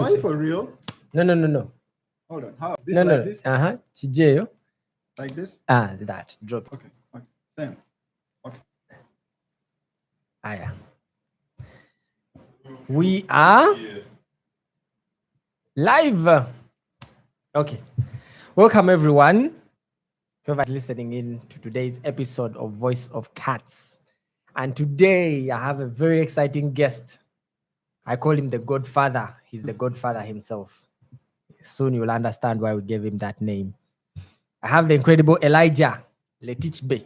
Are you for real? No. Hold on. How? This No. like this? Chijeyo. Like this? That. Drop it. Okay. Same. Okay. Yeah. We are live. Okay. Welcome everyone. Whoever is listening in to today's episode of Voice of Katz. And today I have a very exciting guest. I call him the Godfather. He's the Godfather himself. Soon you'll understand why we gave him that name. I have the incredible Elijah Laticbe.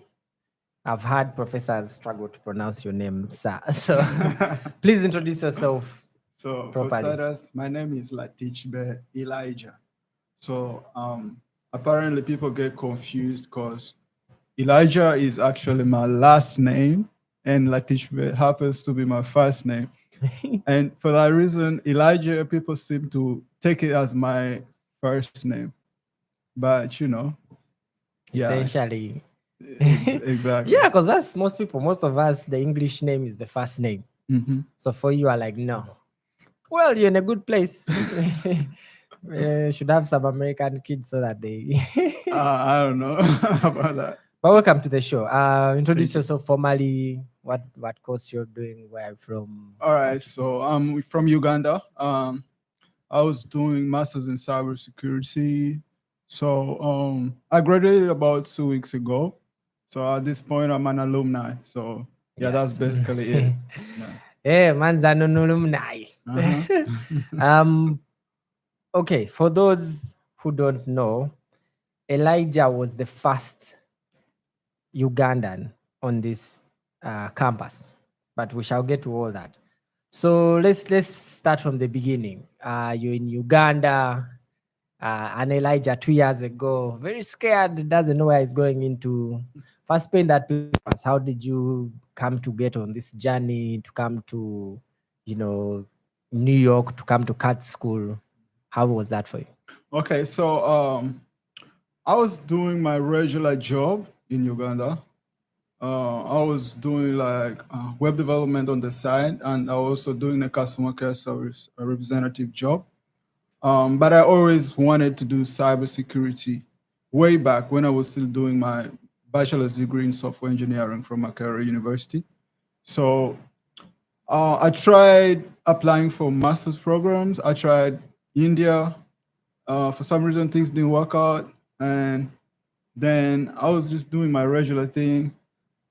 I've had professors struggle to pronounce your name, sir. So please introduce yourself. So properly. For starters, my name is Laticbe Elijah. So apparently people get confused because Elijah is actually my last name and Laticbe happens to be my first name. And for that reason, Elijah, people seem to take it as my first name. But Essentially. Exactly. Yeah, because that's most of us, the English name is the first name. Mm-hmm. So for you are like, no. Well, you're in a good place. Should have some American kids so that they I don't know about that. But welcome to the show. Introduce yourself formally. What course you're doing, where you're from. All right, so I'm from Uganda. I was doing masters in cybersecurity. So I graduated about 2 weeks ago. So at this point I'm an alumni. So yeah, Yes. That's basically it. Yeah, man's an alumni. Okay, for those who don't know, Elijah was the first Ugandan on this campus, but we shall get to all that. So let's start from the beginning. You're in Uganda, and Elijah 2 years ago, very scared, doesn't know where he's going into. First paint that picture. How did you come to get on this journey to come to, New York, to come to Katz School? How was that for you? Okay, so I was doing my regular job in Uganda. I was doing like web development on the side, and I was also doing a customer care service, a representative job. But I always wanted to do cybersecurity way back when I was still doing my bachelor's degree in software engineering from Yeshiva University. So I tried applying for master's programs. I tried India. For some reason, things didn't work out. And then I was just doing my regular thing.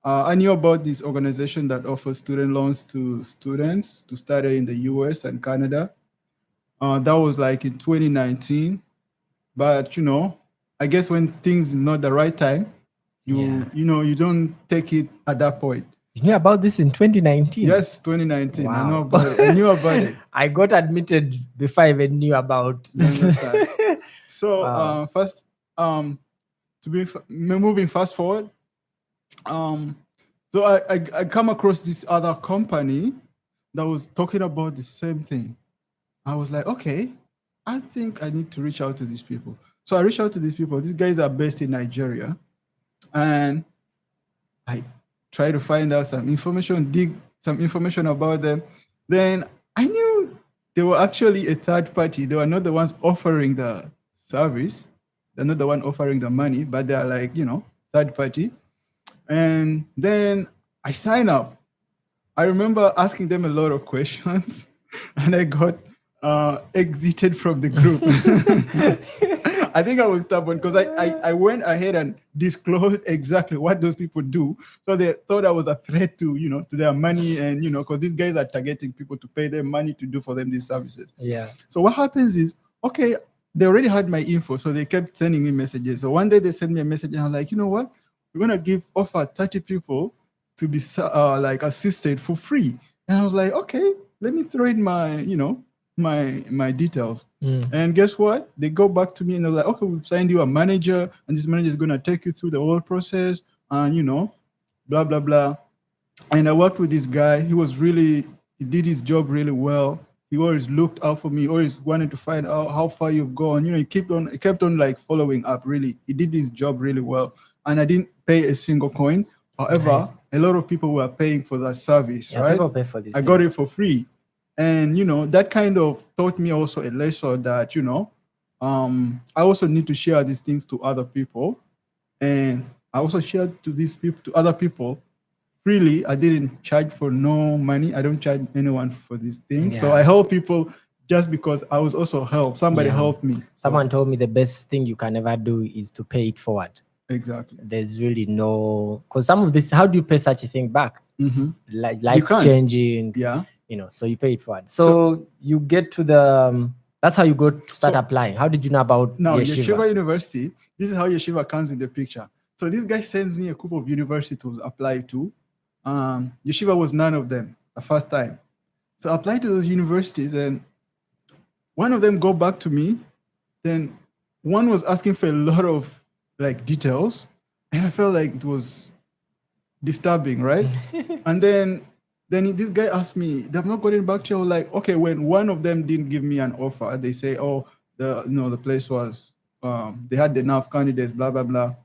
I knew about this organization that offers student loans to students to study in the US and Canada. That was like in 2019. But, I guess when things not the right time, you don't take it at that point. You knew about this in 2019? Yes, 2019. Wow. I know about it. I knew about it. I got admitted before I even knew about. You understand? So Wow. first, moving fast forward, so I come across this other company that was talking about the same thing. I was like, okay, I think I need to reach out to these people. So I reached out to these people. These guys are based in Nigeria. And I try to find out some information, dig some information about them. Then I knew they were actually a third party. They were not the ones offering the service. They're not the one offering the money, but they're like, third party. And then I signed up. I remember asking them a lot of questions and I got exited from the group. I think I was stubborn because I went ahead and disclosed exactly what those people do. So they thought I was a threat to, to their money and, because these guys are targeting people to pay them money to do for them these services. Yeah. So what happens is, okay, they already had my info. So they kept sending me messages. So one day they sent me a message and I'm like, you know what? We're going to offer 30 people to be assisted for free. And I was like, okay, let me throw in my, my details. And guess what? They go back to me and they're like, okay, we've signed you a manager and this manager is going to take you through the whole process and, blah, blah, blah. And I worked with this guy. He did his job really well. He always looked out for me, always wanted to find out how far you've gone. He kept on like following up, really. He did his job really well. And I didn't pay a single coin. However, a lot of people were paying for that service, right? People pay for this. I got it for free. And, that kind of taught me also a lesson that, I also need to share these things to other people. And I also shared to these people, to other people freely. I didn't charge for no money. I don't charge anyone for these things. So I Yeah. help people just because I was also helped. Somebody Yeah. helped me. So, Someone told me the best thing you can ever do is to pay it forward. exactly. There's really no, because some of this, how do you pay such a thing back? It's like life can't. changing, Yeah. So you pay it forward. So you get to the, that's how you go to start So- applying. How did you know about Now, Yeshiva? Yeshiva University, this is how Yeshiva comes in the picture. So this guy sends me a couple of universities to apply to. Yeshiva was none of them the first time. So I applied to those universities, and one of them go back to me. Then one was asking for a lot of like details, and I felt like it was disturbing, right? And then this guy asked me, "They've not gotten back to you." I was like, okay, when one of them didn't give me an offer, they say, "Oh, the place was they had enough candidates, blah blah blah."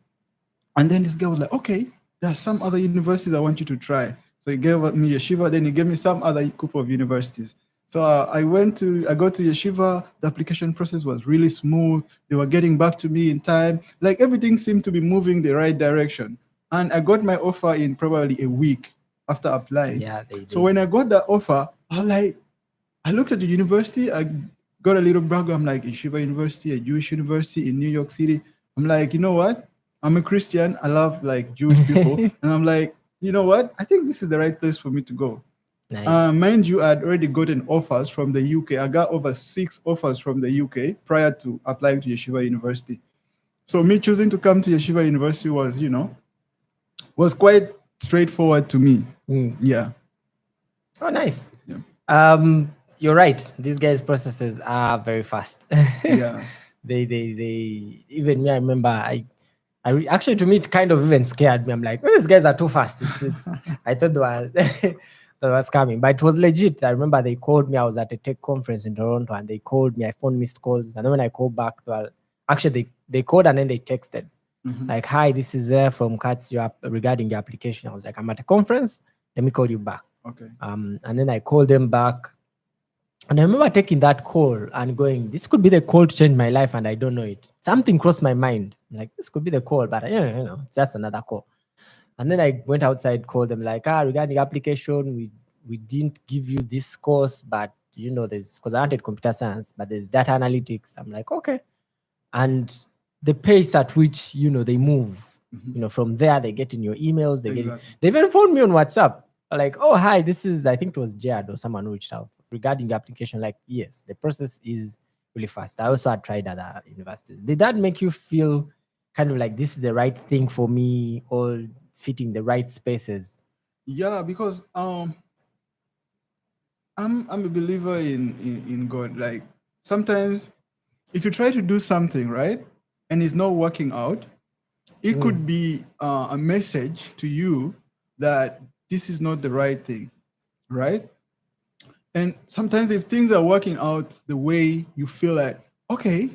And then this guy was like, "Okay, there are some other universities I want you to try." So he gave me Yeshiva, then he gave me some other group of universities. So I go to Yeshiva. The application process was really smooth. They were getting back to me in time. Like everything seemed to be moving the right direction. And I got my offer in probably a week after applying. Yeah, they So did. when I got that offer, I looked at the university. I got a little background. I'm like, Yeshiva University, a Jewish university in New York City. I'm like, you know what? I'm a Christian. I love like Jewish people. And I'm like, you know what? I think this is the right place for me to go. Nice. Mind you, I'd already gotten offers from the UK. I got over 6 offers from the UK prior to applying to Yeshiva University. So me choosing to come to Yeshiva University was quite straightforward to me. Yeah. Oh, nice. Yeah. You're right. These guys' processes are very fast. Yeah. They even me. I remember actually, to me it kind of even scared me. I'm like, oh, these guys are too fast. I thought they were that was coming, but it was legit. I remember they called me. I was at a tech conference in Toronto, and they called me. I phoned missed calls, and then when I called back, actually they called and then they texted. Like, hi, this is from Katz regarding your application. I was like, I'm at a conference. Let me call you back. Okay. And then I called them back. And I remember taking that call and going, this could be the call to change my life, and I don't know it. Something crossed my mind. I'm like, this could be the call, but it's just another call. And then I went outside, called them like, regarding the application, we didn't give you this course, but there's, because I wanted computer science, but there's data analytics. I'm like, okay. And the pace at which, they move, from there, they get in your emails, they even phoned me on WhatsApp. Like, oh, hi, this is, I think it was Jared or someone who reached out regarding the application. Like, yes, the process is really fast. I also had tried other universities. Did that make you feel kind of like this is the right thing for me, or fitting the right spaces? Yeah, because I'm a believer in God. Like sometimes if you try to do something, right, and it's not working out, it could be a message to you that this is not the right thing, right? And sometimes if things are working out the way you feel like, okay,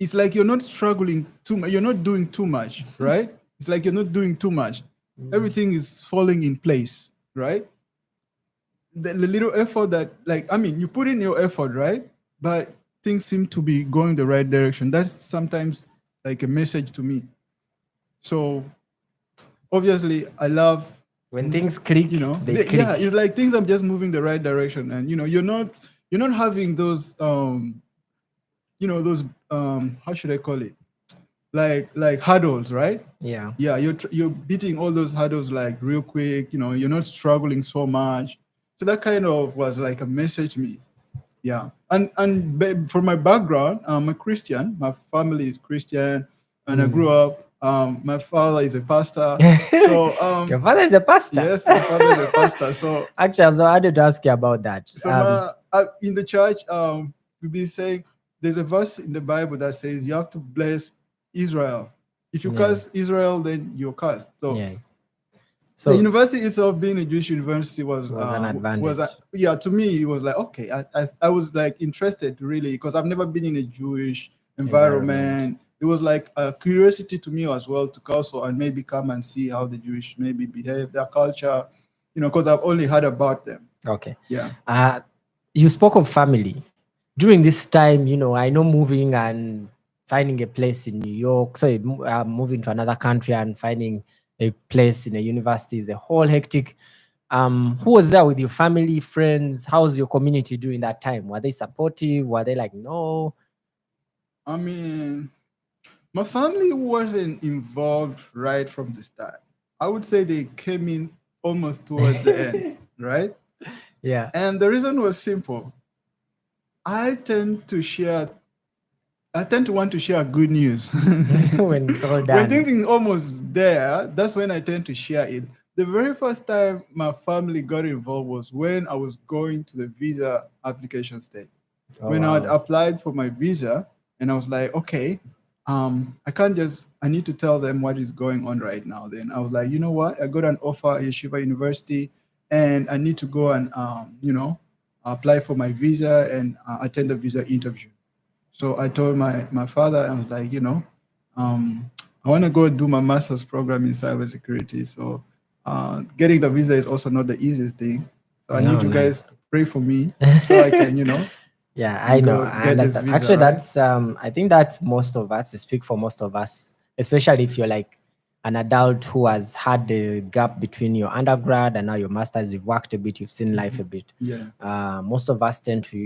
it's like you're not struggling too much, you're not doing too much, right? It's like you're not doing too much. Everything is falling in place, right? The little effort that, you put in your effort, right? But things seem to be going the right direction. That's sometimes like a message to me. So obviously I love when things click, they click. Yeah, it's like things are just moving the right direction, and you're not having those how should I call it, like hurdles, right? Yeah, you're beating all those hurdles like real quick. You're not struggling so much. So that kind of was like a message to me. Yeah. And for my background, I'm a Christian. My family is Christian, and I grew up. My father is a pastor. So your father is a pastor? Yes, my father is a pastor. So actually, so I wanted to ask you about that. So in the church, we've been saying there's a verse in the Bible that says you have to bless Israel. If you curse Israel, then you're cursed. So yes. So the university itself, being a Jewish university, was an advantage. To me, it was like, okay, I was like interested really, because I've never been in a Jewish environment. It was like a curiosity to me as well to also and maybe come and see how the Jewish maybe behave, their culture, because I've only heard about them. Okay. Yeah. you spoke of family. During this time, I know moving and finding a place in New York, sorry, moving to another country and finding a place in a university is a whole hectic. Who was there with your family, friends? How was your community during that time? Were they supportive? Were they like, no? I mean, my family wasn't involved right from the start. I would say they came in almost towards the end, right? Yeah. And the reason was simple. I tend to share I tend to want to share good news. When it's all When done. things is almost there, that's when I tend to share it. The very first time my family got involved was when I was going to the visa application stage. Oh, When I had wow. applied for my visa, and I was like, okay, I need to tell them what is going on right now. Then I was like, you know what? I got an offer at Yeshiva University, and I need to go and, apply for my visa and attend the visa interview. So I told my father, I was like, I want to go do my master's program in cybersecurity. So getting the visa is also not the easiest thing. So I need No, you nice. guys to pray for me so I can, Yeah, I and know. go I get this understand. visa, Actually, right? that's I think that's most of us. You speak for most of us, especially if you're like an adult who has had the gap between your undergrad and now your master's. You've worked a bit, you've seen life a bit. Yeah. Most of us tend to,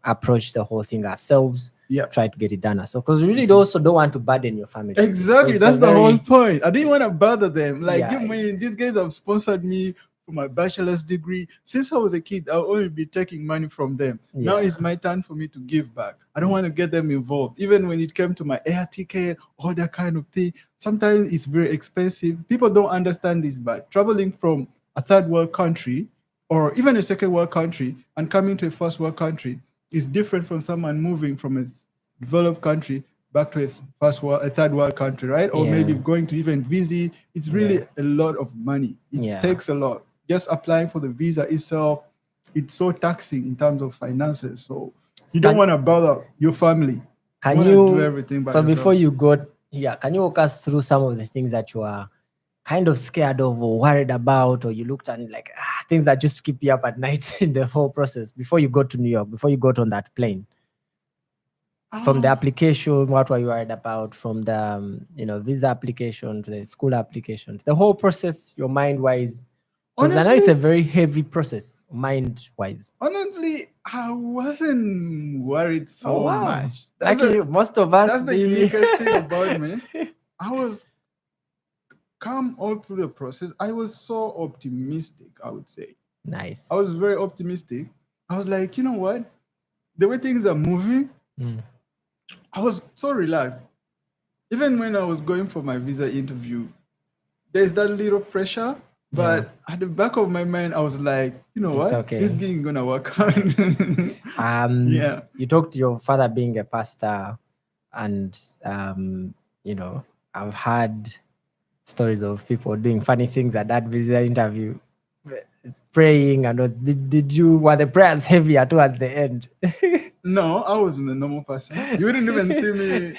approach the whole thing ourselves, Yeah. try to get it done ourselves. Because we really also don't want to burden your family. Exactly. It's a That's the whole very point. I didn't want to bother them. Like, yeah, you mean these guys have sponsored me for my bachelor's degree. Since I was a kid, I'll only be taking money from them. Now yeah, it's my turn for me to give back. I don't want to get them involved. Even when it came to my air ticket, all that kind of thing. Sometimes it's very expensive. People don't understand this, but traveling from a third world country or even a second world country and coming to a first world country is different from someone moving from a developed country back to a third world country, right? Or maybe yeah, going to even visit. It's really yeah, a lot of money. It yeah. takes a lot. Just applying for the visa itself, it's so taxing in terms of finances. So you don't Can want to bother your family. You can want to do you everything by so before yourself. you got here, can you walk us through some of the things that you are kind of scared of or worried about, or you looked at it like things that just keep you up at night in the whole process before you got to New York, before you got on that plane? From the Ah, application, what were you worried about? From the visa application to the school application, the whole process, your mind wise, because I know it's honestly, a very heavy process, mind wise. honestly, I wasn't worried Oh so wow! much. Lucky most of us, That's the we uniquest thing about me. I was calm all through the process. I was so optimistic, I would say. nice. I was very optimistic. I was like, you know what? The way things are moving, Mm. I was so relaxed. Even when I was going for my visa interview, there's that little pressure, Yeah, but at the back of my mind, I was like, you know it's what? This okay. thing gonna work out. Nice. Yeah. You talked to your father being a pastor, and you know, I've had stories of people doing funny things at that visa interview, praying and all. Did you were the prayers heavier towards the end? No, I wasn't a normal person. You wouldn't even see me.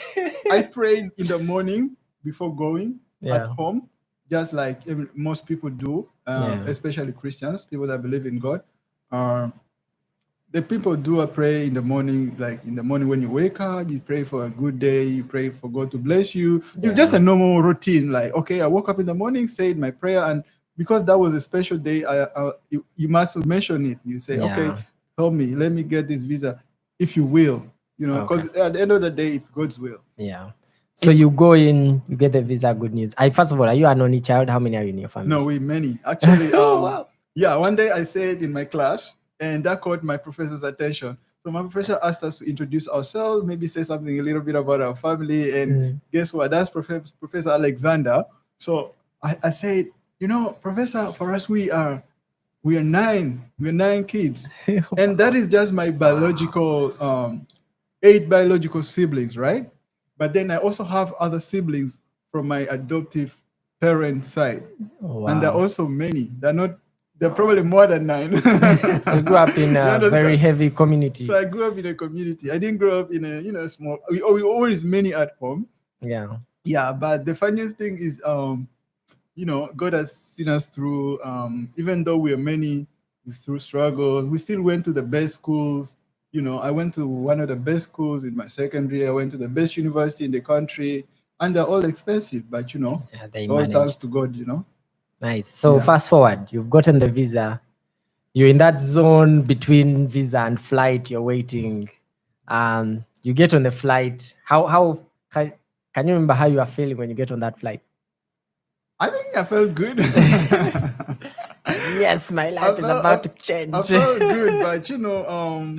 I prayed in the morning before going at Yeah, home, just like most people do, yeah, especially Christians, people that believe in God. Um, the people do a prayer in the morning, like in the morning when you wake up, you pray for a good day, you pray for God to bless you. It's just yeah, a normal routine. Like, okay, I woke up in the morning, said my prayer, and because that was a special day, you must mention it. You say, okay, yeah. help me, let me get this visa, if you will, Okay, because at the end of the day, it's God's will. yeah. So you go in, you get the visa. Good news. First of all, are you an only child? How many are you in your family? No, we many. Actually, Oh wow. yeah, one day I said in my class, and that caught my professor's attention. So my professor asked us to introduce ourselves, maybe say something a little bit about our family. And Mm. guess what? That's Professor Alexander. So I said, Professor, for us we are nine. We're nine kids. And that is just my biological 8 biological siblings, right? But then I also have other siblings from my adoptive parent side. Oh, And there are wow. also many. They're probably more than nine. So you grew up in You a very understand? heavy community. So I grew up in a community. I didn't grow up in a small. We always many at home. Yeah. Yeah, but the funniest thing is God has seen us through. Even though we are many, through struggles. We still went to the best schools. You know, I went to one of the best schools in my secondary. I went to the best university in the country, and they're all expensive. But you know, Yeah, they all thanks managed. to God. You know. Nice. So Yeah. fast forward, you've gotten the visa. You're in that zone between visa and flight. You're waiting. You get on the flight. How can you remember how you are feeling when you get on that flight? I think I felt good. Yes, my life is about to change. I felt good, but you know,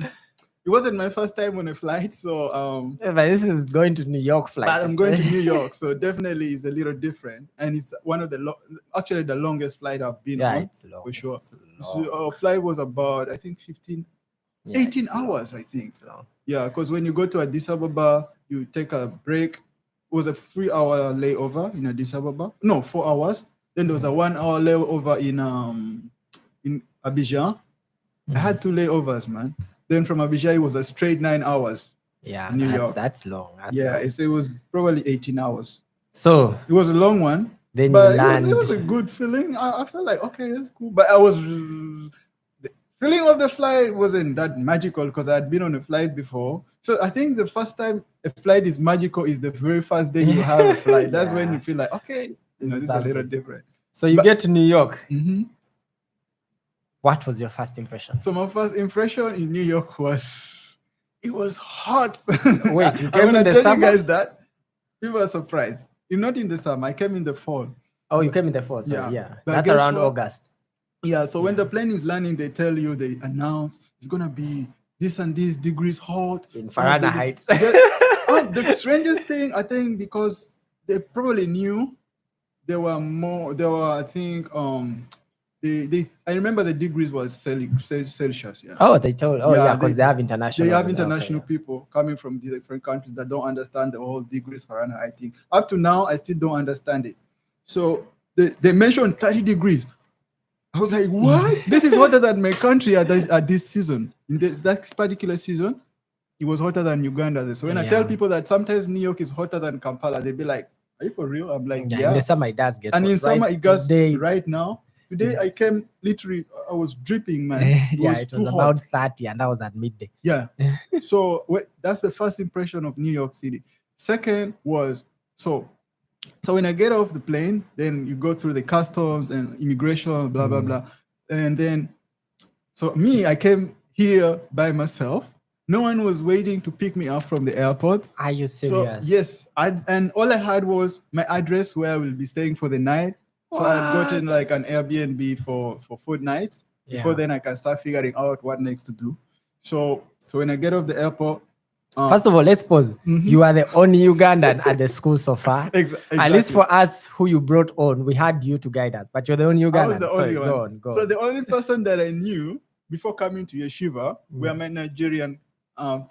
it wasn't my first time on a flight, so Yeah, but this is going to New York flight. but I'm going to New York, so definitely it's a little different, and it's one of the actually the longest flight I've been Yeah, on, it's long. for sure. It's So, long. flight was about, I think, 18 it's hours, long. I think. It's long. Yeah, because when you go to Addis Ababa, you take a break. It was a 3-hour layover in Addis Ababa. No, 4 hours. Then there was a 1-hour layover in Abidjan. I had 2 layovers, man. Then from Abidjan, it was a straight 9 hours. Yeah, New York. that's long. Yeah, long. it was probably 18 hours. So it was a long one. Then but you land. It was a good feeling. I felt like, okay, that's cool. But the feeling of the flight wasn't that magical because I had been on a flight before. So I think the first time a flight is magical is the very first day you have a flight. That's when you feel like, okay, this is a little different. So you get to New York. Mm-hmm. What was your first impression? So my first impression in New York was, it was hot. Wait, you came in the summer? You guys that people are surprised. You're not in the summer. I came in the fall. Oh, you came in the fall. So yeah. That's around August. Yeah. So when the plane is landing, they tell you, they announce it's gonna be this and this degrees hot in Fahrenheit. The strangest thing, I think, because they probably knew there were, I think, I remember the degrees was Celsius. Yeah. Oh, they told. Oh, yeah, because they have international. They have international people coming from different countries that don't understand the whole degrees Fahrenheit. I think up to now, I still don't understand it. So they mentioned 30 degrees. I was like, what? This is hotter than my country at this season. In that particular season, it was hotter than Uganda. So when I tell people that sometimes New York is hotter than Kampala, they'd be like, are you for real? I'm like, yeah. In the summer, it does get hot. And in summer, it gets right now. Today, I came literally, I was dripping, man. It was about 30 and I was at midday. Yeah. So that's the first impression of New York City. Second was, so when I get off the plane, then you go through the customs and immigration, blah, blah, blah. And then, so I came here by myself. No one was waiting to pick me up from the airport. Are you serious? So, yes. And all I had was my address where I will be staying for the night. So I had gotten like an Airbnb for 4 nights. Before then, I can start figuring out what next to do. So when I get off the airport, first of all, let's pause. You are the only Ugandan at the school so far. Exactly. At least for us who you brought on, we had you to guide us, but you're the only Ugandan. I was the only one. Go on. So the only person that I knew before coming to Yeshiva were my Nigerian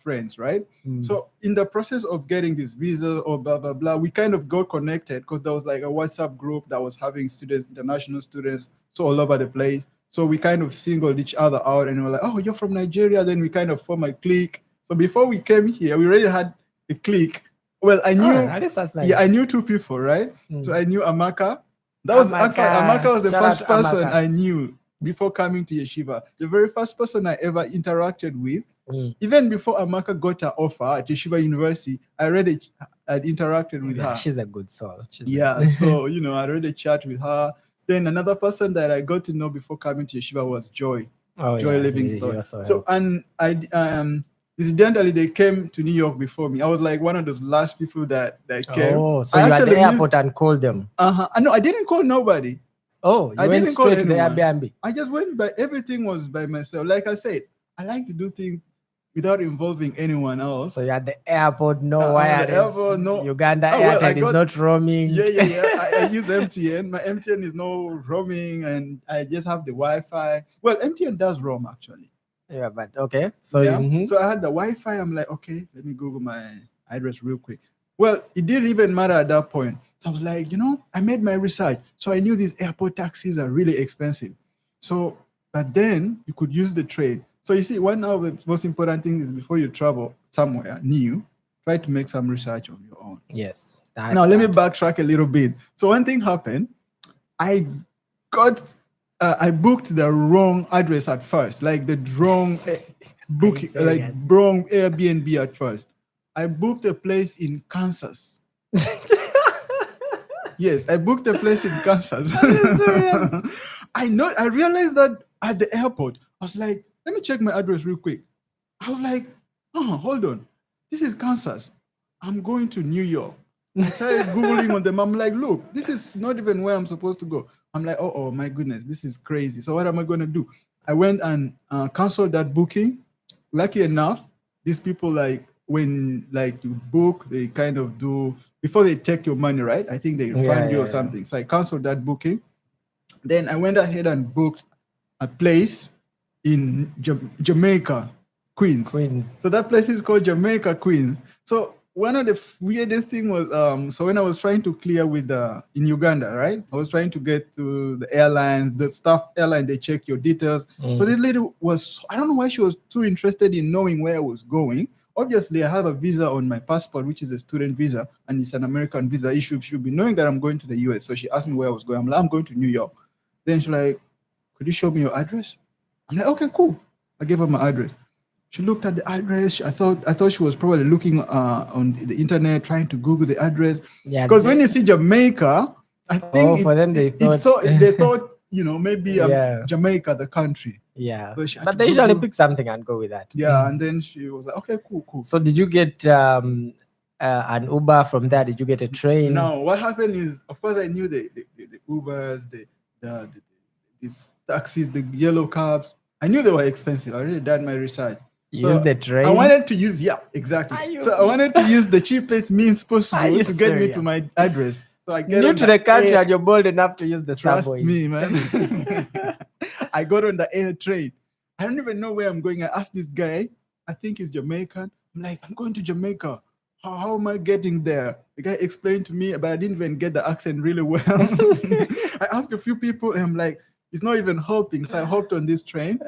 friends, right? So in the process of getting this visa or blah, blah, blah, we kind of got connected because there was like a WhatsApp group that was having students, international students, so all over the place. So we kind of singled each other out and we were like, oh, you're from Nigeria. Then we kind of formed a clique. So before we came here, we already had a clique. Well, I knew, that's nice. Yeah, I knew 2 people, right? So I knew Amaka. Amaka was the first person I knew before coming to Yeshiva. The very first person I ever interacted with. Even before Amaka got her offer at Yeshiva University, I'd interacted with her. She's a good soul. So, I already chat with her. Then another person that I got to know before coming to Yeshiva was Joy. Joy Livingstone. So, and incidentally, they came to New York before me. I was like one of those last people that came. Oh, so you at the airport and called them? No, I didn't call nobody. Oh, you went straight to the Airbnb? I just went by, everything was by myself. Like I said, I like to do things without involving anyone else. So you're at the airport, no wireless. Uganda Airtel is not roaming. Yeah. I use MTN. My MTN is no roaming, and I just have the Wi-Fi. Well, MTN does roam actually. Yeah, but okay. So so I had the Wi-Fi. I'm like, okay, let me Google my address real quick. Well, it didn't even matter at that point. So I was like, I made my research. So I knew these airport taxis are really expensive. So, but then you could use the train. So you see, one of the most important things is before you travel somewhere new, try to make some research of your own. Yes. Now, let me backtrack a little bit. So one thing happened. I got I booked the wrong address at first, like the wrong booking, like serious? wrong Airbnb at first. I booked a place in Kansas. Yes, I booked a place in Kansas. Are you serious? I realized that at the airport. I was like, let me check my address real quick. I was like, oh, hold on. This is Kansas. I'm going to New York. I started Googling on them. I'm like, look, this is not even where I'm supposed to go. I'm like, oh my goodness, this is crazy. So what am I going to do? I went and canceled that booking. Lucky enough, these people, like, when like you book, they kind of do, before they take your money, right? I think they refund you or something. So I canceled that booking. Then I went ahead and booked a place in Jamaica, Queens. So that place is called Jamaica, Queens. So one of the weirdest thing was, so when I was trying to clear with in Uganda, right? I was trying to get to the airlines, the staff airline, they check your details. So this lady was, I don't know why she was too interested in knowing where I was going. Obviously, I have a visa on my passport, which is a student visa, and it's an American visa issue. She should be knowing that I'm going to the US. So she asked me where I was going. I'm like, I'm going to New York. Then she's like, could you show me your address? I'm like, okay, cool. I gave her my address. She looked at the address. I thought she was probably looking on the internet, trying to Google the address. Because when you see Jamaica, I think for them they thought they thought, maybe Jamaica, the country. Yeah. So but they usually pick something and go with that. Yeah, and then she was like, okay, cool. So did you get an Uber from there? Did you get a train? No, what happened is, of course, I knew the Ubers, these taxis, the yellow cabs. I knew they were expensive. I already done my research. Use the train? I wanted to use, exactly. So I wanted to use the cheapest means possible to get me to my address. So I get new to the country and you're bold enough to use the subway. Trust me, man. I got on the air train. I don't even know where I'm going. I asked this guy, I think he's Jamaican. I'm like, I'm going to Jamaica. How am I getting there? The guy explained to me, but I didn't even get the accent really well. I asked a few people, and I'm like, it's not even helping. So I hopped on this train.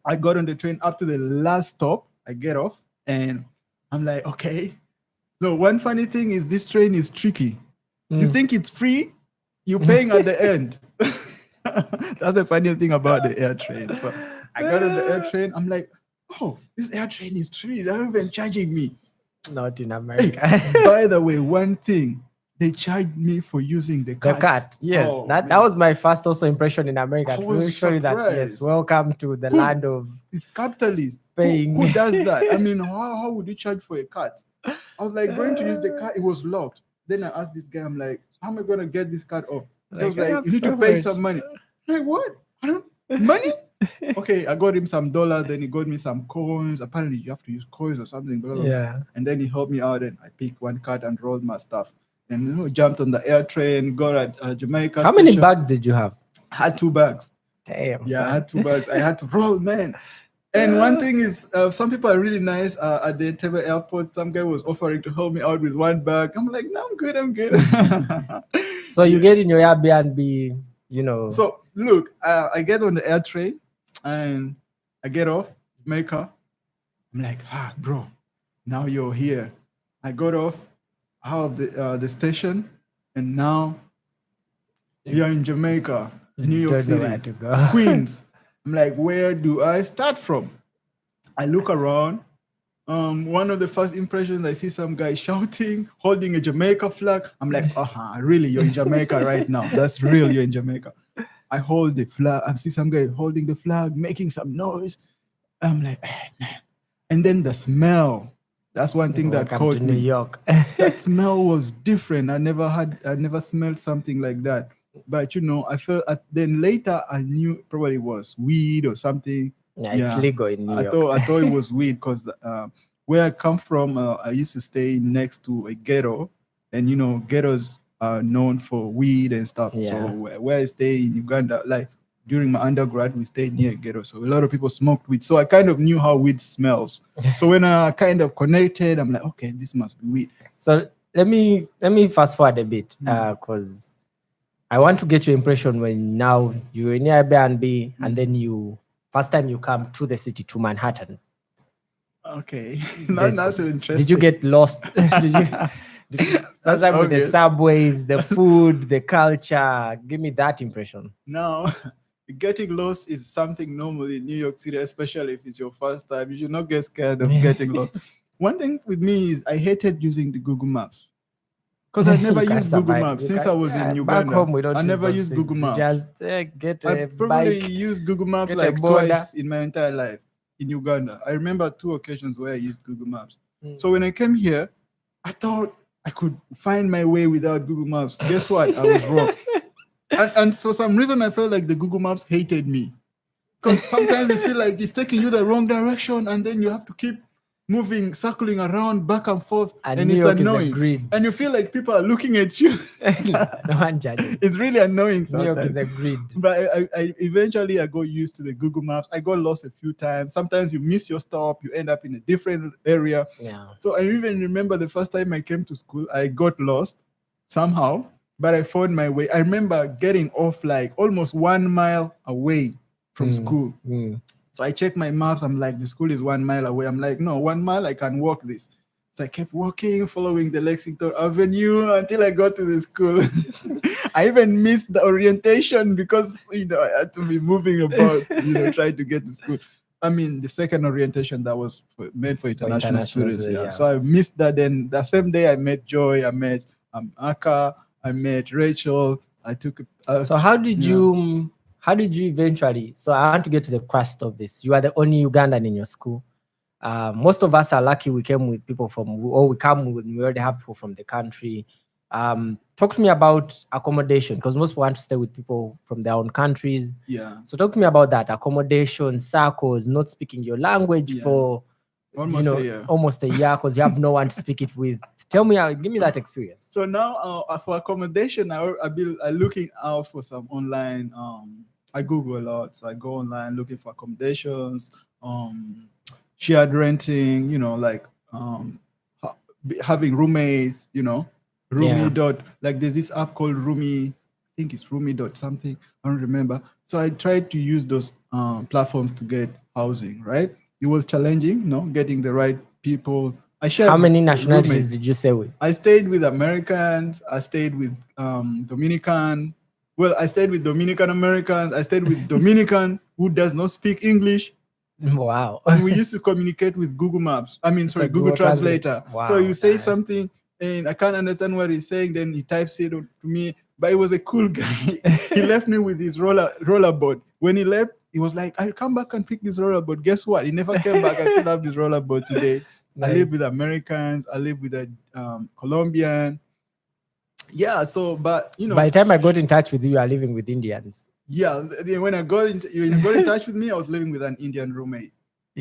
I got on the train up to the last stop. I get off, and I'm like, okay. So one funny thing is this train is tricky. You think it's free, you're paying at the end. That's the funniest thing about the air train. So I got on the air train. I'm like, oh, this air train is free. They're not even charging me. Not in America. By the way, one thing, they charged me for using the card. The card, yes. That was my first also impression in America. To show you that, yes, welcome to the land of... It's capitalist. Paying. Who does that? I mean, how would you charge for a card? I was like, going to use the card. It was locked. Then I asked this guy, I'm like, how am I going to get this card off? He was like, you need to pay some money. I'm like, what? Money? Okay, I got him some dollars, then he got me some coins. Apparently, you have to use coins or something. Blah, blah, blah. Yeah. And then he helped me out, and I picked one card and rolled my stuff. And jumped on the air train, got at Jamaica. How many bags did you have? I had 2 bags. Damn. Yeah, I had 2 bags. I had to roll, man. And one thing is, some people are really nice. At the Entebbe airport, some guy was offering to help me out with 1 bag. I'm like, no, I'm good. So you get in your Airbnb, So look, I get on the air train and I get off Jamaica. I'm like, bro, now you're here. I got off out of the station, and now we are in Jamaica, New York City, where to go. Queens. I'm like, where do I start from? I look around. One of the first impressions, I see some guy shouting, holding a Jamaica flag. I'm like, really, you're in Jamaica right now. That's real, you're in Jamaica. I hold the flag. I see some guy holding the flag, making some noise. I'm like, man. And then the smell. That's one thing that caught me. New York. That smell was different. I never smelled something like that. But I felt then later I knew probably it was weed or something. Yeah, it's legal in New York. I thought it was weed because where I come from, I used to stay next to a ghetto, and ghettos are known for weed and stuff. Yeah. So where I stay in Uganda, like during my undergrad, we stayed near a ghetto, so a lot of people smoked weed. So I kind of knew how weed smells. So when I kind of connected, I'm like, okay, this must be weed. So let me fast forward a bit because I want to get your impression when now you're in Airbnb and then first time you come to the city, to Manhattan. Okay, that's interesting. Did you get lost? The subways, the food, the culture? Give me that impression. No, getting lost is something normal in New York City, especially if it's your first time. You should not get scared of getting lost. One thing with me is I hated using the Google Maps because I never You can't used Google survive. Maps You since can't- I was yeah, in back Uganda. home we don't I use never those used things. Google You Maps. just get I a probably bike. used Google Maps get a like border. twice in my entire life in Uganda. I remember 2 occasions where I used Google Maps. Mm. So when I came here, I thought I could find my way without Google Maps. Guess what? I was wrong. And for some reason, I felt like the Google Maps hated me. Because sometimes you feel like it's taking you the wrong direction, and then you have to keep moving, circling around, back and forth, And and New it's York is a annoying. grid. And you feel like people are looking at you. No one judges. It's really annoying New York sometimes. is a grid. But I eventually I got used to the Google Maps. I got lost a few times. Sometimes you miss your stop, you end up in a different area. Yeah. So I even remember the first time I came to school, I got lost somehow, but I found my way. I remember getting off like almost 1 mile away from school. So I checked my maps. I'm like, the school is 1 mile away. I'm like, no, 1 mile, I can walk this. So I kept walking, following the Lexington Avenue until I got to the school. I even missed the orientation because, I had to be moving about, trying to get to school. I mean, the second orientation that was made for international students. Yeah. So I missed that. Then the same day I met Joy, I met Aka, I met Rachel. I took. So how did you eventually? So I want to get to the crust of this. You are the only Ugandan in your school. Most of us are lucky we came with people we already have people from the country. Talk to me about accommodation, because most people want to stay with people from their own countries. Yeah. So talk to me about that. Accommodation, circles, not speaking your language for almost a year because you have no one to speak it with. Tell me, give me that experience. So now for accommodation, I'm looking out for some online. I Google a lot, so I go online looking for accommodations, shared renting, having roommates, Roomie like there's this app called Roomie. I think it's Roomie something. I don't remember. So I tried to use those platforms to get housing. Right, it was challenging, getting the right people. I shared. How many nationalities did you stay with? I stayed with Americans. I stayed with Dominican. Well, I stayed with Dominican Americans. I stayed with Dominican who does not speak English. Wow. And we used to communicate with Google Maps. Google Translator. Wow. So you say something and I can't understand what he's saying, then he types it to me. But he was a cool guy. He left me with his rollerboard. When he left, he was like, I'll come back and pick this rollerboard. Guess what? He never came back. I still have this rollerboard today. Nice. I live with Americans. I live with a Colombian. Yeah, so, but, By the time I got in touch with you are living with Indians. Yeah, when you got in touch with me, I was living with an Indian roommate.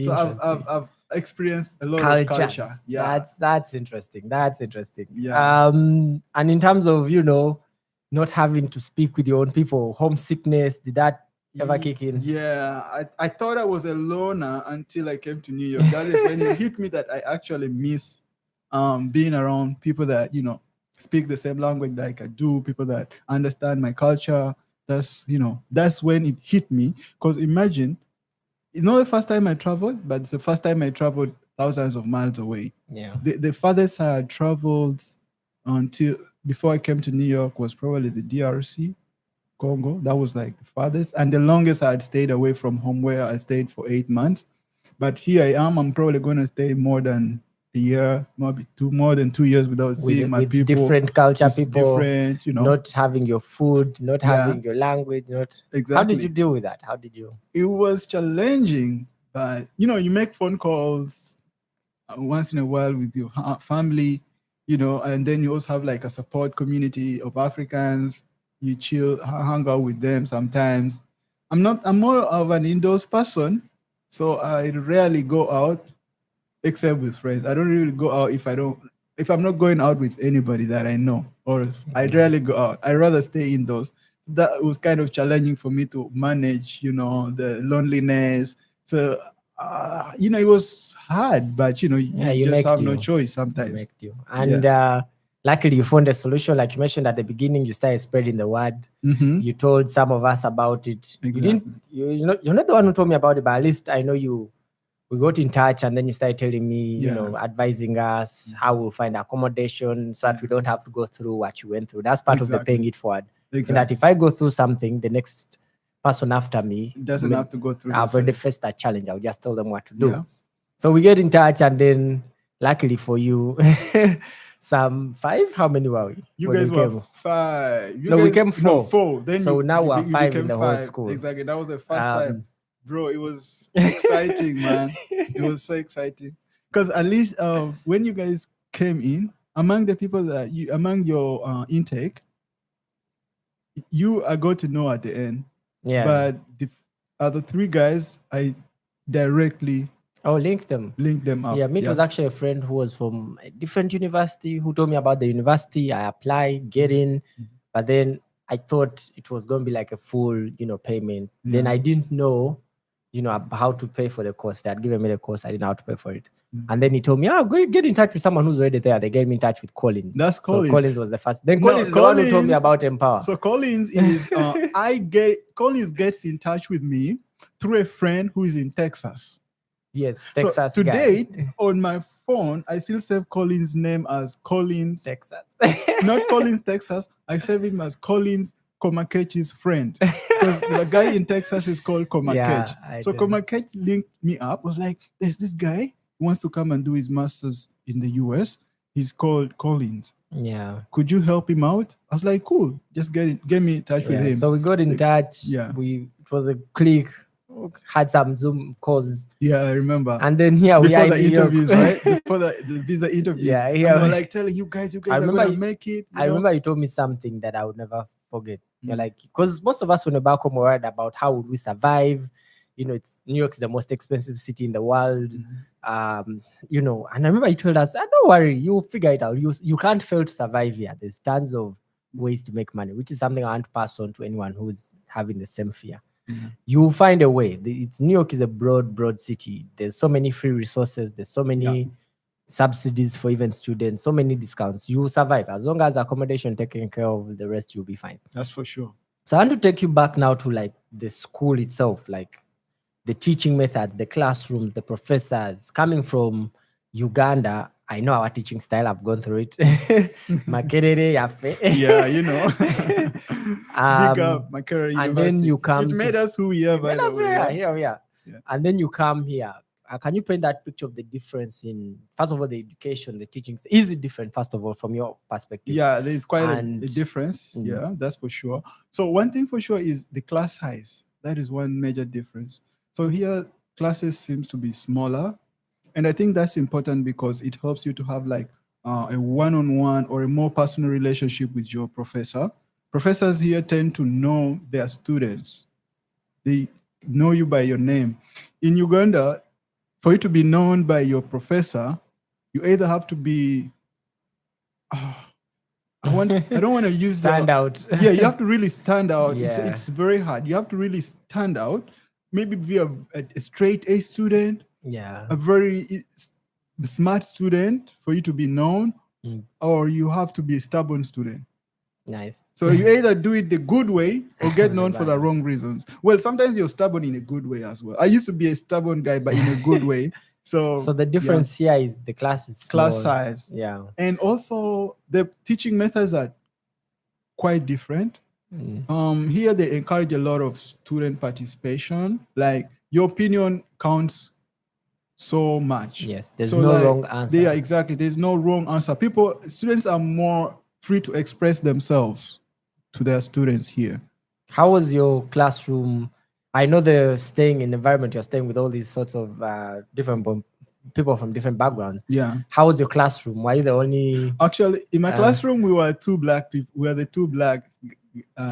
So I've experienced a lot of culture. Yeah, that's interesting. That's interesting. Yeah. And in terms of not having to speak with your own people, homesickness, did that ever kick in? Yeah, I thought I was a loner until I came to New York. That is when it hit me that I actually miss being around people that speak the same language that I do, people that understand my culture. That's when it hit me. Because imagine, it's not the first time I traveled, but it's the first time I traveled thousands of miles away. Yeah. The farthest I had traveled until before I came to New York was probably the DRC, Congo. That was like the farthest. And the longest I had stayed away from home, where I stayed for 8 months. But here I am. I'm probably going to stay more than a year, maybe more than 2 years without seeing my people. Different culture, people, different, not having your food, not having your language, not exactly. How did you deal with that? How did you? It was challenging, but you make phone calls once in a while with your family, and then you also have like a support community of Africans. You chill, hang out with them sometimes. I'm more of an indoors person, so I rarely go out except with friends. I don't really go out if I'm not going out with anybody that I know, or I rarely go out. I rather stay indoors. That was kind of challenging for me to manage, the loneliness. So, it was hard, but you just have no choice sometimes. And luckily you found a solution. Like you mentioned at the beginning, you started spreading the word. Mm-hmm. You told some of us about it. Exactly. You're not the one who told me about it, but at least I know you. We got in touch, and then you started telling me, advising us how we'll find accommodation so that we don't have to go through what you went through. That's part of the paying it forward. Exactly. And that if I go through something, the next person after me doesn't have to go through I've already this. faced that challenge. I'll just tell them what to do. Yeah. So we get in touch, and then luckily for you, some 5. How many were we? You when guys we were came? 5. You No, guys, we came 4. No, 4. Then so now we're 5 became in the 5. whole school. Exactly. That was the first time. Bro, it was exciting, man. It was so exciting. Because at least when you guys came in, among the people that among your intake, you I got to know at the end. Yeah. But the other 3 guys, I directly link them up. Yeah, it was actually a friend who was from a different university who told me about the university. I applied, get in, but then I thought it was going to be like a full, payment. Then I didn't know, how to pay for the course. They had given me the course. I didn't know how to pay for it. And then he told me, go get in touch with someone who's already there. They gave me in touch with Collins. That's Collins. So Collins was the first. Then Collins is the one who told me about Empower. So Collins is, Collins gets in touch with me through a friend who is in Texas. Yes, Texas. So to date, on my phone, I still save Collins' name as Collins Texas. Not Collins, Texas. I save him as Collins Komakechi's friend. Because the guy in Texas is called Komakech. So Komakech linked me up. Was like, there's this guy who wants to come and do his master's in the US. He's called Collins. Yeah. Could you help him out? I was like, cool. Just get me in touch with him. So we got in touch. Yeah. It was a click. Had some Zoom calls. Yeah, I remember. And then we are the interviews, right? Before the visa interviews. Yeah. We were like telling you guys are going to make it. I remember you told me something that I would never forget. You're like, because most of us when we're back home were worried about how would we survive. It's New York's the most expensive city in the world. And I remember you told us, don't worry, you'll figure it out. You can't fail to survive here. There's tons of ways to make money, which is something I want to pass on to anyone who's having the same fear. You'll find a way. New York is a broad city. There's so many free resources. There's so many subsidies for even students, so many discounts. You will survive. As long as accommodation taken care of, the rest you'll be fine. That's for sure. So I want to take you back now to like the school itself, like the teaching methods, the classrooms, the professors. Coming from Uganda, I know our teaching style. I've gone through it. Makerere yafe. Yeah, Big up Makerere University. And then you come. It made us who we are. By the way. Here we are. Yeah. And then you come here. Can you paint that picture of the difference in, first of all, the education, the teaching? Is it different, first of all, from your perspective? Yeah, there's quite a difference. Yeah, that's for sure. So one thing for sure is the class size. That is one major difference. So here, classes seems to be smaller. And I think that's important because it helps you to have like a one-on-one or a more personal relationship with your professor. Professors here tend to know their students. They know you by your name. In Uganda, for you to be known by your professor, you either have to be, I don't want to use stand out. Yeah, you have to really stand out. Yeah. It's very hard. You have to really stand out. Maybe be a straight A student. Yeah. A very smart student for you to be known, or you have to be a stubborn student. Nice. So you either do it the good way or get known for the wrong reasons. Well, sometimes you're stubborn in a good way as well. I used to be a stubborn guy, but in a good way. So the difference here is the class is small. Class size. Yeah. And also the teaching methods are quite different. Here they encourage a lot of student participation. Like your opinion counts so much. Yes, there's no wrong answer. Yeah, exactly. There's no wrong answer. Students are more free to express themselves to their students here. How was your classroom? I know the staying in the environment, you're staying with all these sorts of different people from different backgrounds. Yeah. How was your classroom? Were you the only? Actually, in my classroom, we were 2 black people. We were the 2 black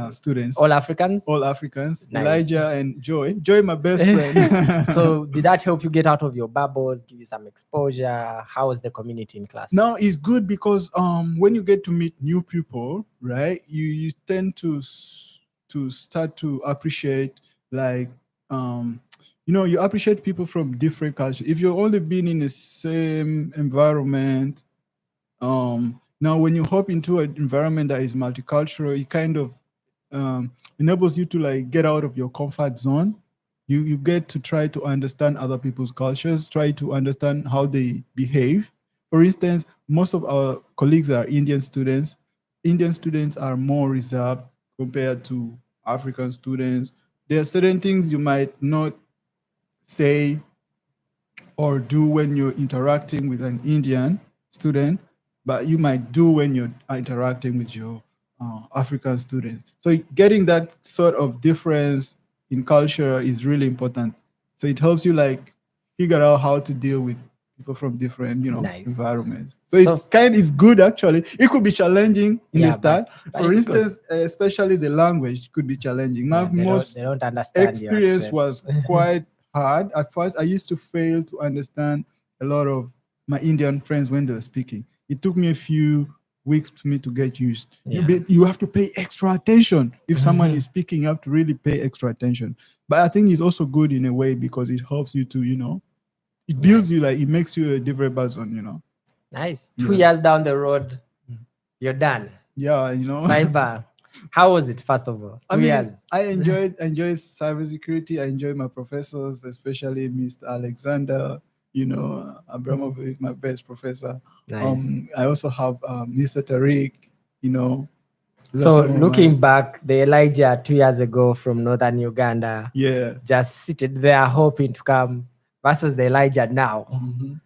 students. All Africans? All Africans. Nice. Elijah and Joy. Joy, my best friend. So did that help you get out of your bubbles, give you some exposure? How was the community in class? Now it's good because when you get to meet new people, right, you tend to start to appreciate, like, you appreciate people from different cultures. If you've only been in the same environment, now when you hop into an environment that is multicultural, it kind of enables you to like get out of your comfort zone. You get to try to understand other people's cultures, try to understand how they behave. For instance, most of our colleagues are Indian students. Indian students are more reserved compared to African students. There are certain things you might not say or do when you're interacting with an Indian student, but you might do when you're interacting with your African students. So getting that sort of difference in culture is really important. So it helps you like figure out how to deal with people from different, Nice. environments. So So- it's good actually. It could be challenging in the Yeah, start. but For it's good. instance, especially the language could be challenging. My Yeah, most they don't understand your experience accents. was quite hard. At first, I used to fail to understand a lot of my Indian friends when they were speaking. It took me a few weeks for me to get used. Yeah. You have to pay extra attention. If someone is speaking, you have to really pay extra attention. But I think it's also good in a way because it helps you to, it builds you, like it makes you a different person. Nice. Yeah. 2 years down the road, you're done. Yeah, Cyber. How was it, first of all? I 2 mean, years. I enjoyed cybersecurity. I enjoy my professors, especially Mr. Alexander, Abramovic, my best professor. Nice. I also have Mr. Tariq, those are So some of looking my- back, the Elijah 2 years ago from northern Uganda, yeah. just seated there hoping to come, versus the Elijah now. Mhm.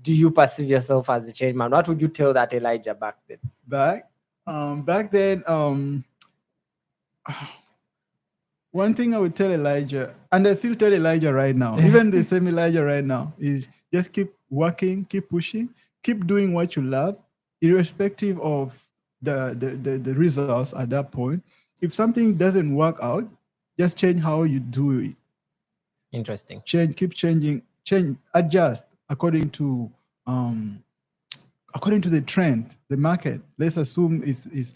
Do you perceive yourself as a change man? What would you tell that Elijah back then? Back then, one thing I would tell Elijah, and I still tell Elijah right now, even the same Elijah right now, is just keep working, keep pushing, keep doing what you love, irrespective of the results at that point. If something doesn't work out, just change how you do it. Interesting. Keep changing, adjust according to the trend, the market. Let's assume is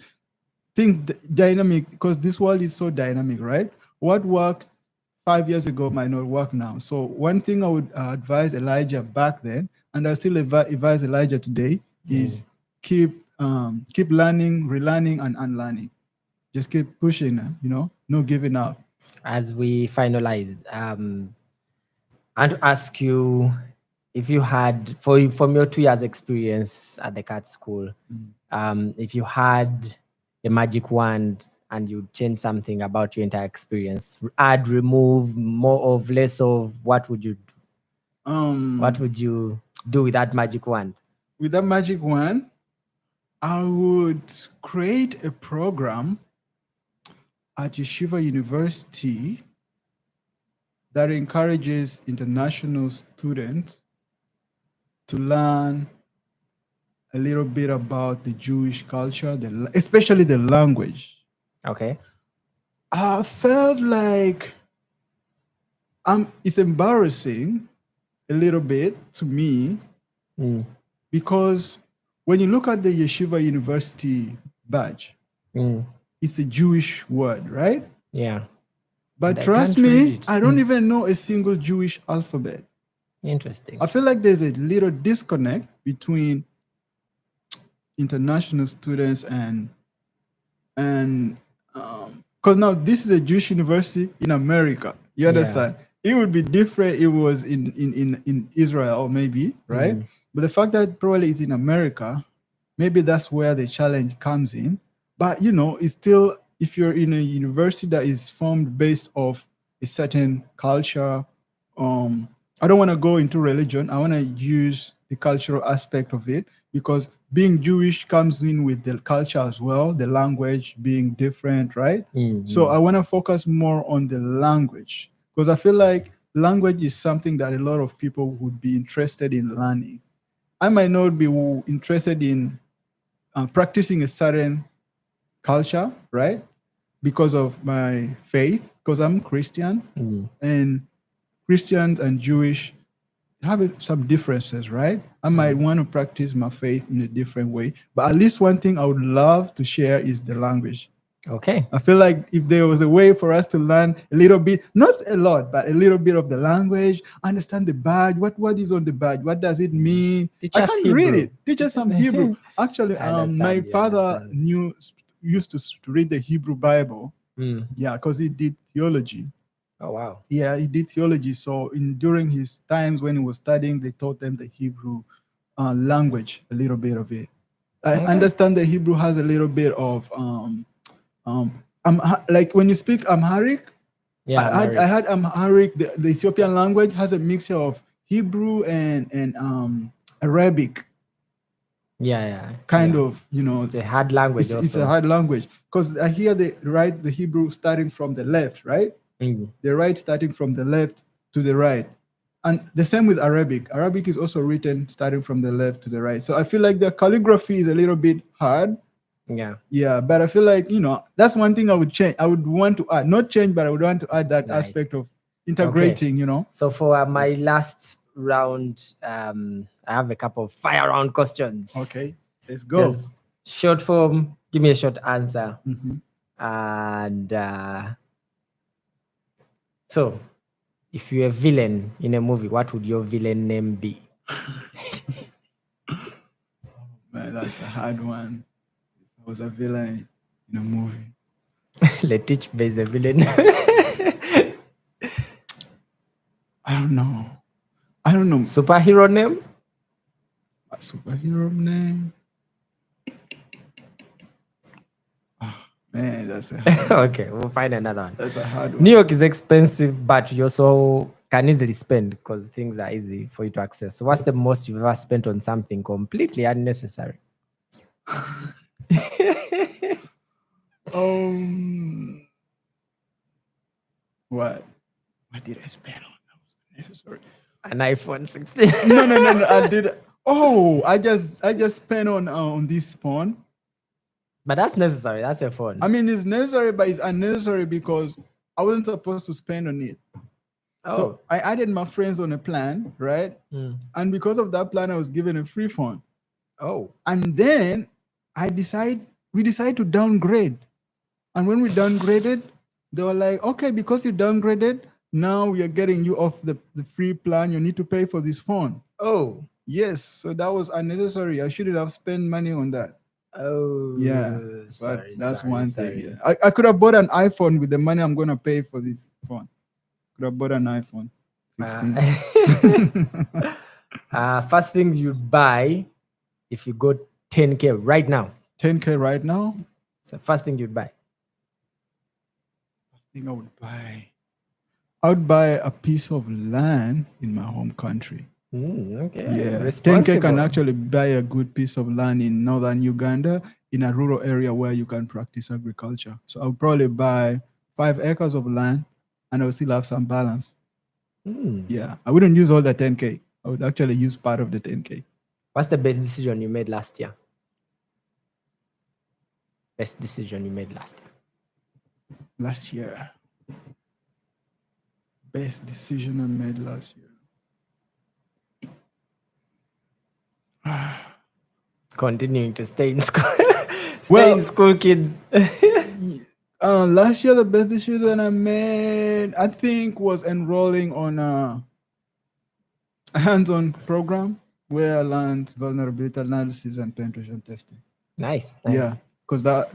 things dynamic, because this world is so dynamic, right? What worked 5 years ago might not work now. So one thing I would advise Elijah back then, and I still advise Elijah today, is keep learning, relearning, and unlearning. Just keep pushing, no giving up. As we finalize, I want to ask you if you had, from your 2 years experience at the Katz School, if you had a magic wand and you change something about your entire experience, add, remove, more of, less of, what would you do? What would you do with that magic wand? With that magic wand, I would create a program at Yeshiva University that encourages international students to learn a little bit about the Jewish culture, especially the language. Okay. I felt like it's embarrassing a little bit to me because when you look at the Yeshiva University badge, it's a Jewish word, right? Yeah. But And I trust can't read me, it. I don't even know a single Jewish alphabet. Interesting. I feel like there's a little disconnect between international students and because now this is a Jewish university in America. You understand? It would be different if it was in Israel, maybe, right? But the fact that probably it's in America, maybe that's where the challenge comes in. But it's still, if you're in a university that is formed based off a certain culture, I don't want to go into religion. I want to use the cultural aspect of it, because being Jewish comes in with the culture as well, the language being different, right? So I want to focus more on the language, because I feel like language is something that a lot of people would be interested in learning. I might not be interested in practicing a certain culture, right? Because of my faith, because I'm Christian, and Christians and Jewish have some differences, right? I might want to practice my faith in a different way, but at least one thing I would love to share is the language. Okay. I feel like if there was a way for us to learn a little bit, not a lot, but a little bit of the language, understand the badge, what is on the badge, what does it mean? Teach I us can't Hebrew. read it. Teach us some Hebrew. Actually, I understand, my you father understand. used to read the Hebrew Bible. Yeah, because he did theology. Oh, wow. Yeah, he did theology. So during his times when he was studying, they taught them the Hebrew language, a little bit of it. I understand that Hebrew has a little bit of Like when you speak Amharic, Yeah, I had Amharic. The Ethiopian language has a mixture of Hebrew and Arabic. yeah. Kind of, It's a hard language it's a also. hard language because I hear they write the Hebrew starting from the left, right? Mm. They write starting from the left to the right. And the same with Arabic. Arabic is also written starting from the left to the right. So I feel like the calligraphy is a little bit hard. Yeah. Yeah, but I feel like, that's one thing I would change. I would want to add, not change, but I would want to add that Nice. aspect of integrating, So for my last round, I have a couple of fire round questions. Okay, let's go. Just short form, give me a short answer. Mhm. And so, if you're a villain in a movie, what would your villain name be? Man, that's a hard one. If I was a villain in a movie. Laticbe is a villain. I don't know. Superhero name? A superhero name? Man, that's a hard one. Okay, we'll find another one. That's a hard one. New York is expensive, but you also can easily spend because things are easy for you to access. So what's the most you've ever spent on something completely unnecessary? What did I spend on? That was unnecessary. An iPhone 16. No. I did. Oh, I just spent on this phone. But that's necessary. That's a phone. I mean, it's necessary, but it's unnecessary because I wasn't supposed to spend on it. Oh. So I added my friends on a plan, right? And because of that plan, I was given a free phone. Oh. And then we decided to downgrade. And when we downgraded, they were like, okay, because you downgraded, now we are getting you off the free plan. You need to pay for this phone. Oh. Yes. So that was unnecessary. I shouldn't have spent money on that. Oh. Yeah. Sorry. But that's one thing. Sorry. Yeah. I could have bought an iPhone with the money I'm going to pay for this phone. Could have bought an iPhone 16. First thing you'd buy if you got 10K right now. 10K right now? So first thing you'd buy. First thing I would buy a piece of land in my home country. Okay. Yeah. 10K can actually buy a good piece of land in northern Uganda in a rural area where you can practice agriculture. So I would probably buy 5 acres of land and I would still have some balance. Yeah. I wouldn't use all the 10K. I would actually use part of the 10K. What's the best decision you made last year? Best decision you made last year? Last year. Best decision I made last year. Continuing to stay in school. Stay in school, kids. Last year, the best decision I made, I think, was enrolling on a hands-on program where I learned vulnerability analysis and penetration testing. Nice. Yeah, because that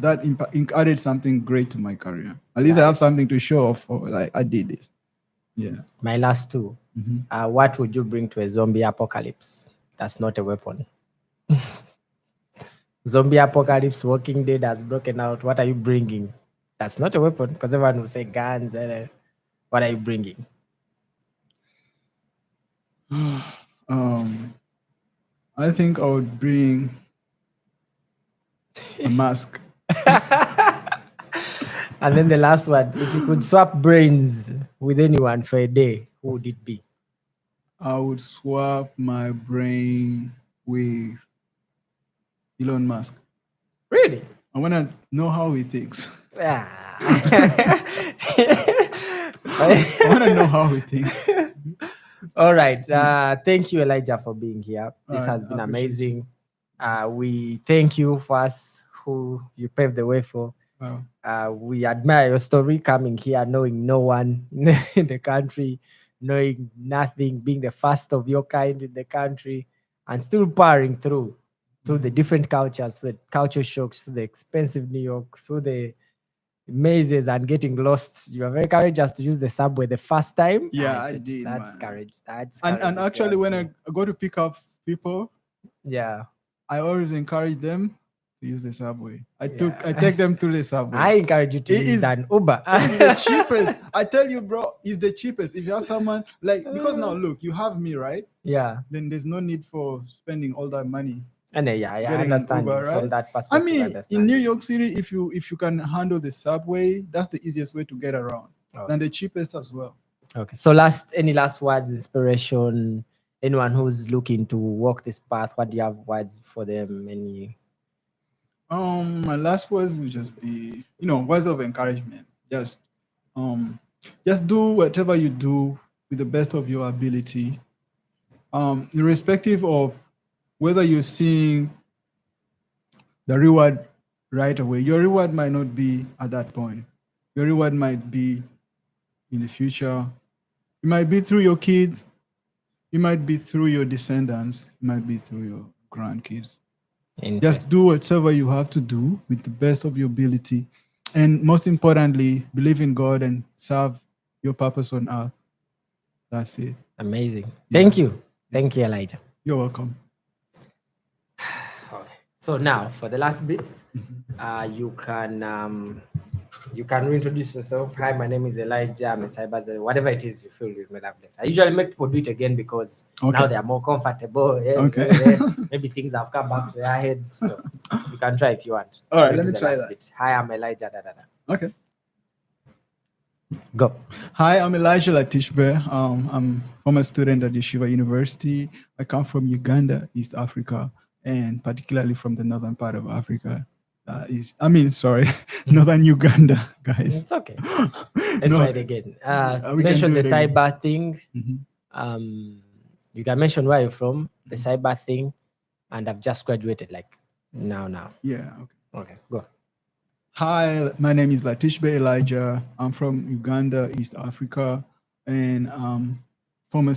added something great to my career. At least I have something to show off. Like I did this. Yeah. My last two. What would you bring to a zombie apocalypse? That's not a weapon. Zombie apocalypse, Walking Dead has broken out. What are you bringing? That's not a weapon because everyone will say guns. What are you bringing? I think I would bring a mask. And then the last one, if you could swap brains with anyone for a day, who would it be? I would swap my brain with Elon Musk. Really? I want to know how he thinks. I want to know how he thinks. All right. Thank you, Elijah, for being here. This has been amazing. We thank you for us who you paved the way for. Wow. We admire your story, coming here, knowing no one in the country, knowing nothing, being the first of your kind in the country, and still powering through the different cultures, the culture shocks, the expensive New York, through the mazes and getting lost. You are very courageous to use the subway the first time. Yeah, I did. That's courage. That's and actually, when I go to pick up people, yeah, I always encourage them to use the subway. I take them to the subway. I encourage you to use an Uber. It's the cheapest. I tell you, bro, it's the cheapest. If you have someone because now look, you have me, right? Yeah. Then there's no need for spending all that money. And I understand Uber, from that perspective. I mean, in New York City, if you can handle the subway, that's the easiest way to get around, and the cheapest as well. Okay. So any last words, inspiration, anyone who's looking to walk this path, what do you have words for them? My last words will just be, words of encouragement. Just do whatever you do with the best of your ability. Irrespective of whether you're seeing the reward right away, your reward might not be at that point. Your reward might be in the future. It might be through your kids. It might be through your descendants. It might be through your grandkids. Just do whatever you have to do with the best of your ability. And most importantly, believe in God and serve your purpose on earth. That's it. Amazing. Yeah. Thank you. Thank you, Elijah. You're welcome. Okay. So now for the last bit, you can reintroduce yourself. Hi, my name is Elijah. I'm a cyber, whatever it is you feel you may have left. I usually make people do it again because now they are more comfortable. Maybe things have come back to their heads. So you can try if you want. All right, let me try that. Bit. Hi, I'm Elijah. Okay. Go. Hi, I'm Elijah Laticbe. I'm former student at Yeshiva University. I come from Uganda, East Africa, and particularly from the northern part of Africa. Northern Uganda, guys. It's okay. Let's try it again. Mention the cyber thing. Mm-hmm. You can mention where you're from, the cyber thing, and I've just graduated now. Yeah. Okay, go. Hi, my name is Laticbe Elijah. I'm from Uganda, East Africa, and former